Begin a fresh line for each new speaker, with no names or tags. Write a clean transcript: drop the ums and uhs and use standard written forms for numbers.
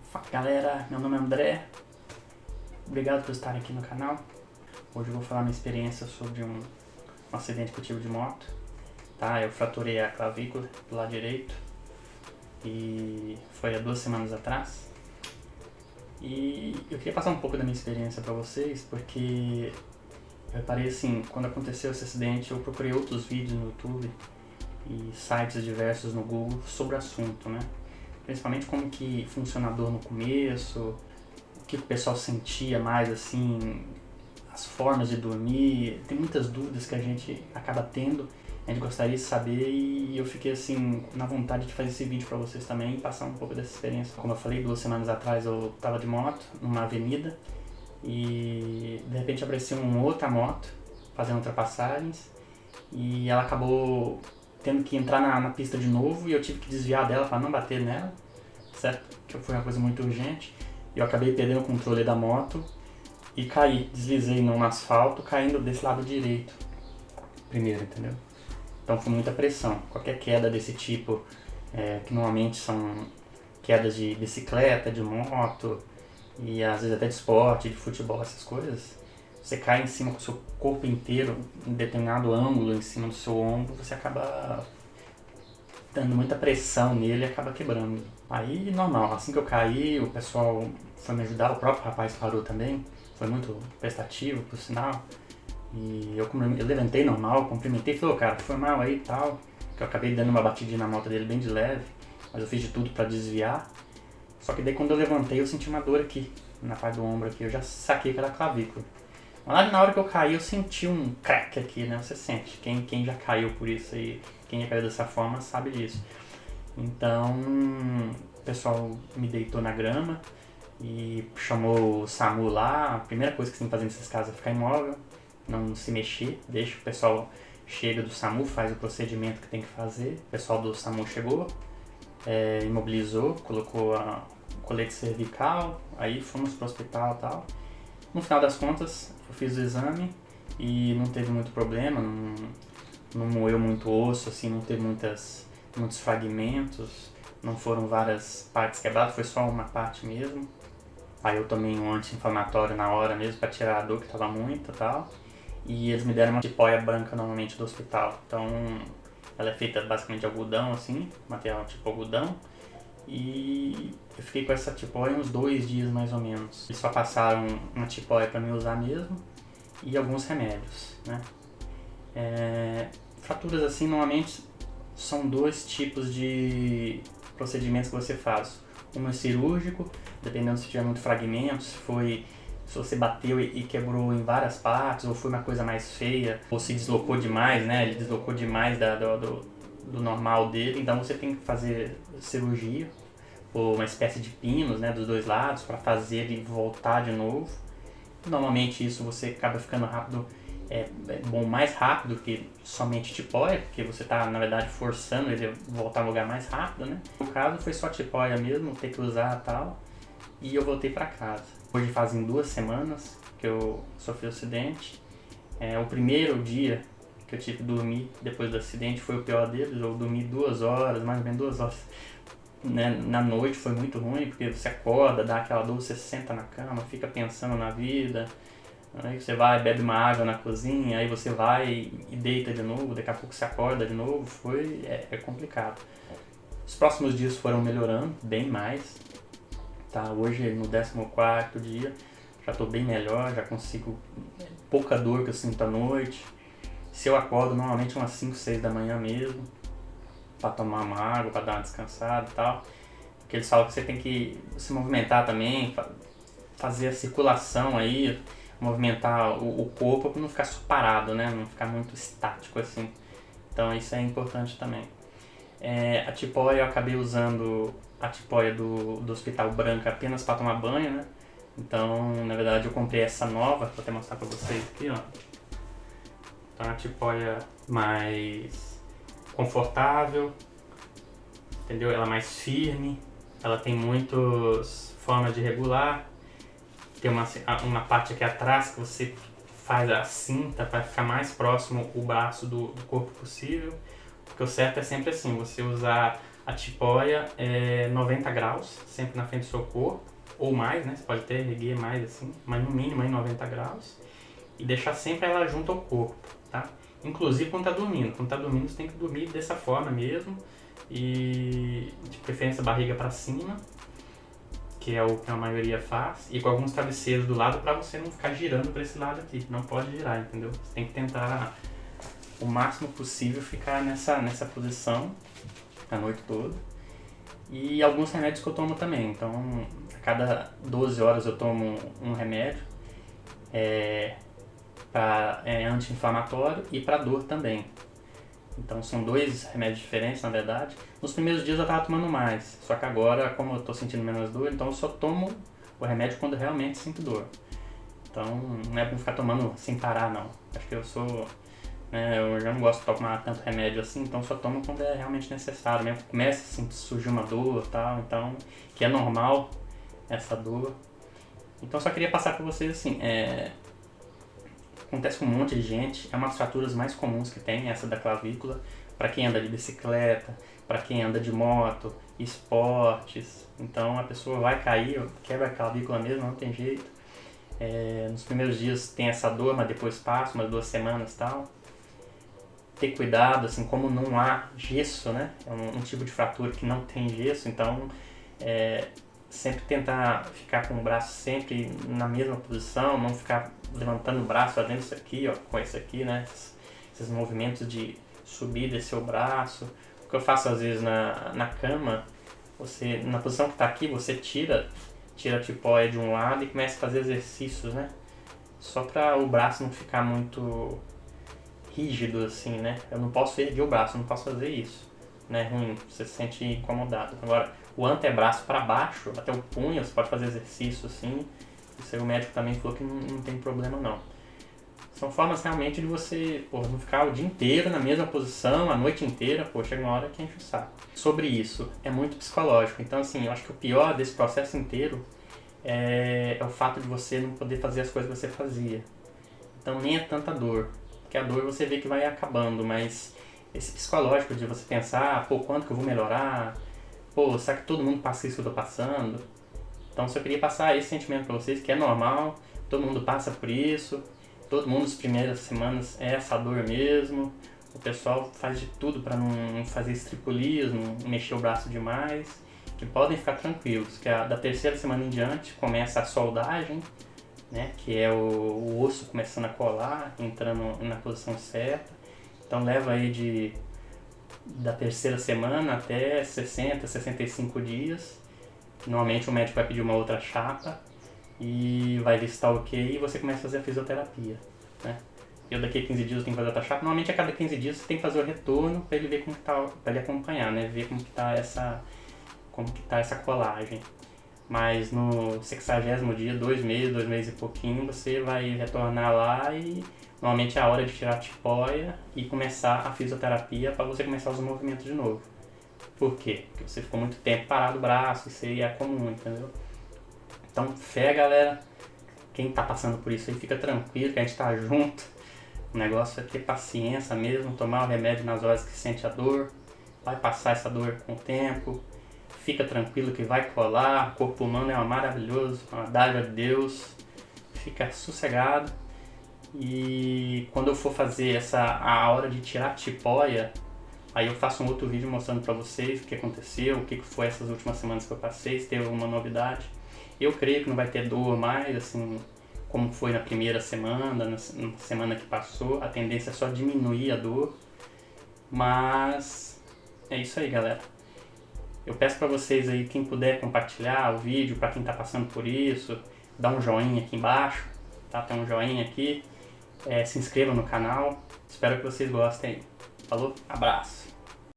Fala galera, meu nome é André, obrigado por estar aqui no canal. Hoje eu vou falar minha experiência sobre um acidente que eu tive de moto. Tá? Eu fraturei a clavícula do lado direito e foi há 2 semanas atrás. E eu queria passar um pouco da minha experiência para vocês, porque eu reparei assim, quando aconteceu esse acidente eu procurei outros vídeos no YouTube e sites diversos no Google sobre o assunto, né? Principalmente como que funciona a dor no começo, o que o pessoal sentia mais, assim, as formas de dormir. Tem muitas dúvidas que a gente acaba tendo, a gente gostaria de saber, e eu fiquei assim, na vontade de fazer esse vídeo pra vocês também e passar um pouco dessa experiência. Como eu falei, 2 semanas atrás eu tava de moto, numa avenida, e de repente apareceu uma outra moto fazendo ultrapassagens, e ela acabou tendo que entrar na pista de novo e eu tive que desviar dela para não bater nela, certo? Que foi uma coisa muito urgente. Eu acabei perdendo o controle da moto e caí, deslizei no asfalto, caindo desse lado direito primeiro, entendeu? Então foi muita pressão. Qualquer queda desse tipo, que normalmente são quedas de bicicleta, de moto e às vezes até de esporte, de futebol, essas coisas, você cai em cima com o seu corpo inteiro, em determinado ângulo em cima do seu ombro, você acaba dando muita pressão nele e acaba quebrando. Aí, normal, assim que eu caí, o pessoal foi me ajudar, o próprio rapaz parou também, foi muito prestativo, por sinal. E eu levantei normal, cumprimentei e falei, cara, foi mal aí e tal, que eu acabei dando uma batidinha na moto dele bem de leve, mas eu fiz de tudo pra desviar. Só que daí quando eu levantei eu senti uma dor aqui, na parte do ombro aqui, eu já saquei que era a clavícula. Mas na hora que eu caí eu senti um crack aqui, né? Você sente, quem já caiu por isso aí, quem já caiu dessa forma sabe disso. Então o pessoal me deitou na grama e chamou o SAMU lá. A primeira coisa que você tem que fazer nesses casos é ficar imóvel, não se mexer, deixa o pessoal chega do SAMU, faz o procedimento que tem que fazer. O pessoal do SAMU chegou, imobilizou, colocou o colete cervical, aí fomos pro hospital e tal. No final das contas, eu fiz o exame e não teve muito problema, não moeu muito osso, assim, não teve muitos fragmentos, não foram várias partes quebradas, foi só uma parte mesmo. Aí eu tomei um anti-inflamatório na hora mesmo para tirar a dor que tava muita e tal. E eles me deram uma tipóia branca normalmente do hospital. Então ela é feita basicamente de algodão, assim, material tipo algodão. E eu fiquei com essa tipóia uns 2 dias mais ou menos. Eles só passaram uma tipóia para mim usar mesmo e alguns remédios, né? Fraturas assim normalmente são 2 tipos de procedimentos que você faz. Um é cirúrgico, dependendo se tiver muito fragmento, se você bateu e quebrou em várias partes, ou foi uma coisa mais feia, ou se deslocou demais, né? Ele deslocou demais do normal dele, então você tem que fazer cirurgia, ou uma espécie de pinos, né, dos 2 lados, para fazer ele voltar de novo. Normalmente isso você acaba ficando rápido, bom, mais rápido que somente tipóia, porque você está na verdade forçando ele a voltar no lugar mais rápido, né? No caso foi só tipóia mesmo, ter que usar e tal, e eu voltei para casa. Hoje fazem 2 semanas que eu sofri o acidente. O primeiro dia que eu tive que dormir depois do acidente foi o pior deles. Eu dormi 2 horas, mais ou menos 2 horas, né? Na noite foi muito ruim, porque você acorda, dá aquela dor, você senta na cama, fica pensando na vida, aí você vai, bebe uma água na cozinha, aí você vai e deita de novo, daqui a pouco você acorda de novo, é complicado. Os próximos dias foram melhorando, bem mais, tá? Hoje no 14º dia já estou bem melhor, já consigo, pouca dor que eu sinto à noite. Se eu acordo normalmente umas 5, 6 da manhã mesmo, para tomar uma água, para dar uma descansada e tal. Porque eles falam que você tem que se movimentar também, fazer a circulação aí, movimentar o corpo para não ficar só parado, né? Não ficar muito estático assim. Então isso é importante também. A tipóia, eu acabei usando a tipóia do hospital branca apenas para tomar banho, né? Então, na verdade, eu comprei essa nova, vou até mostrar para vocês aqui, ó. Então, é uma tipóia mais confortável, entendeu? Ela é mais firme, ela tem muitas formas de regular. Tem uma parte aqui atrás que você faz a cinta para ficar mais próximo o braço do corpo possível. Porque o certo é sempre assim, você usar A tipóia é 90 graus, sempre na frente do seu corpo, ou mais, né? Você pode até erguer mais assim, mas no mínimo aí 90 graus. E deixar sempre ela junto ao corpo, tá? Inclusive quando tá dormindo. Quando tá dormindo você tem que dormir dessa forma mesmo. E de preferência barriga para cima, que é o que a maioria faz. E com alguns travesseiros do lado para você não ficar girando para esse lado aqui. Não pode girar, entendeu? Você tem que tentar o máximo possível ficar nessa posição a noite toda. E alguns remédios que eu tomo também. Então, a cada 12 horas eu tomo um remédio anti-inflamatório e para dor também. Então, são 2 remédios diferentes, na verdade. Nos primeiros dias eu estava tomando mais, só que agora, como eu estou sentindo menos dor, então eu só tomo o remédio quando realmente sinto dor. Então, não é pra ficar tomando sem parar, não. Acho que eu já não gosto de tomar tanto remédio assim, então só tomo quando é realmente necessário mesmo. Começa assim, surgir uma dor e tal, então, que é normal essa dor. Então só queria passar para vocês assim, acontece com um monte de gente, é uma das fraturas mais comuns que tem, essa da clavícula, para quem anda de bicicleta, para quem anda de moto, esportes, então a pessoa vai cair, quebra a clavícula mesmo, não tem jeito. Nos primeiros dias tem essa dor, mas depois passa, umas 2 semanas e tal. Ter cuidado, assim, como não há gesso, né? É um tipo de fratura que não tem gesso, então sempre tentar ficar com o braço sempre na mesma posição, não ficar levantando o braço, fazendo isso aqui, ó, com esse aqui, né? Esses movimentos de subir e descer o braço. O que eu faço às vezes na cama, na posição que está aqui, você tira a tipóia de um lado e começa a fazer exercícios, né? Só para o braço não ficar muito rígido assim, né? Eu não posso erguer o braço, eu não posso fazer isso, né? É ruim, você se sente incomodado. Agora, o antebraço para baixo, até o punho, você pode fazer exercício assim. Isso aí o médico também falou que não tem problema não. São formas realmente de você não ficar o dia inteiro na mesma posição, a noite inteira, chega uma hora que enche o saco. Sobre isso, é muito psicológico. Então assim, eu acho que o pior desse processo inteiro é o fato de você não poder fazer as coisas que você fazia. Então nem é tanta dor, porque a dor você vê que vai acabando, mas esse psicológico de você pensar, quanto que eu vou melhorar? Será que todo mundo passa isso que eu tô passando? Então só queria passar esse sentimento pra vocês, que é normal, todo mundo passa por isso, todo mundo nas primeiras semanas é essa dor mesmo, o pessoal faz de tudo para não fazer estripulismo, não mexer o braço demais, que podem ficar tranquilos, que da 3ª semana em diante começa a soldagem, né, que é o osso começando a colar, entrando na posição certa, então leva aí da 3ª semana até 60, 65 dias. Normalmente o médico vai pedir uma outra chapa e vai ver se está ok e você começa a fazer a fisioterapia, né? Eu daqui a 15 dias eu tenho que fazer outra chapa. Normalmente a cada 15 dias você tem que fazer o retorno para ele ver como que tá, para ele acompanhar, né? Ver como que tá essa colagem. Mas no 60º dia, 2 meses e pouquinho, você vai retornar lá e normalmente é a hora de tirar a tipóia e começar a fisioterapia para você começar os movimentos de novo. Por quê? Porque você ficou muito tempo parado o braço, isso aí é comum, entendeu? Então, fé, galera, quem tá passando por isso aí, fica tranquilo que a gente tá junto. O negócio é ter paciência mesmo, tomar o remédio nas horas que sente a dor, vai passar essa dor com o tempo, fica tranquilo que vai colar, o corpo humano é maravilhoso, uma dádiva de Deus, fica sossegado. E quando eu for fazer a hora de tirar a tipóia, aí eu faço um outro vídeo mostrando pra vocês o que aconteceu, o que foi essas últimas semanas que eu passei, se teve alguma novidade. Eu creio que não vai ter dor mais, assim, como foi na primeira semana, na semana que passou. A tendência é só diminuir a dor. Mas é isso aí, galera. Eu peço pra vocês aí, quem puder compartilhar o vídeo, pra quem tá passando por isso, dá um joinha aqui embaixo, tá? Tem um joinha aqui. Se inscreva no canal. Espero que vocês gostem aí. Falou? Abraço!